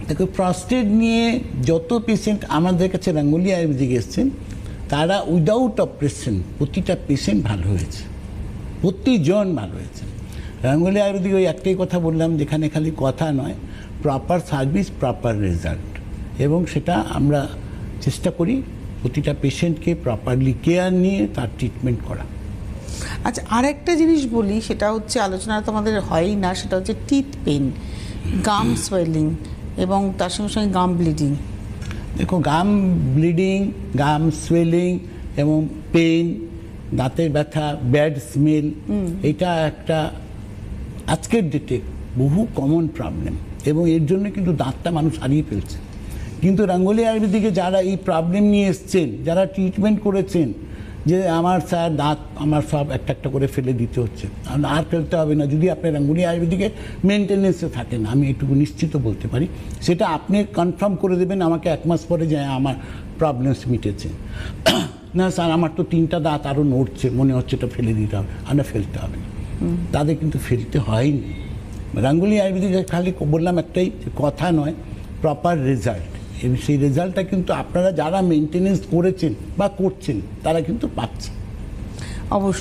দেখো, প্রস্টেট নিয়ে যত পেশেন্ট আমাদের কাছে রাঙ্গুলি আয়ুর্বেদিক এসছেন, তারা উইদাউট অপারেশন প্রতিটা পেশেন্ট ভালো হয়েছে, প্রতিজন ভালো হয়েছে। রাঙ্গুলি আয়ুর্বেদিক ওই একটাই কথা বললাম, যেখানে খালি কথা নয়, প্রপার সার্ভিস, প্রপার রেজাল্ট, এবং সেটা আমরা চেষ্টা করি প্রতিটা পেশেন্টকে প্রপারলি কেয়ার নিয়ে তার ট্রিটমেন্ট করা। আচ্ছা, আর একটা জিনিস বলি, সেটা হচ্ছে আলোচনা তো আমাদের হয়ই না, সেটা হচ্ছে টিথ পেন, গাম সোয়েলিং এবং তার সঙ্গে সঙ্গে গাম ব্লিডিং। দেখো, গাম ব্লিডিং, গাম সোয়েলিং এবং পেন, দাঁতের ব্যথা, ব্যাড স্মেল, এটা একটা আজকের ডেটে বহু কমন প্রবলেম, এবং এর জন্য কিন্তু দাঁতটা মানুষ হারিয়ে ফেলছে। কিন্তু রাঙ্গুলি আয়ুর্বেদিকে যারা এই প্রবলেম নিয়ে এসছেন, যারা ট্রিটমেন্ট করেছেন, যে আমার স্যার দাঁত আমার সব একটা একটা করে ফেলে দিতে হচ্ছে, আর ফেলতে হবে না যদি আপনি রাঙ্গুলি আয়ুর্বেদিকে মেনটেনেন্সে থাকেন, আমি এটুকু নিশ্চিত বলতে পারি। সেটা আপনি কনফার্ম করে দেবেন আমাকে 1 মাস পরে যে আমার প্রবলেমস মিটেছে। না স্যার, আমার তো 3টা দাঁত আরও নড়ছে, মনে হচ্ছে এটা ফেলে দিতে হবে, আর না, ফেলতে হবে না। তাদের কিন্তু ফেলতে হয়নি। রাঙ্গুলি আয়ুর্বেদিকে খালি বললাম একটাই, কথা নয়, প্রপার রেজাল্ট, এবং সেই রেজাল্টটা কিন্তু আপনারা যারা মেনটেনেন্স করেছেন বা করছেন তারা কিন্তু পাচ্ছেন। অবশ্যই।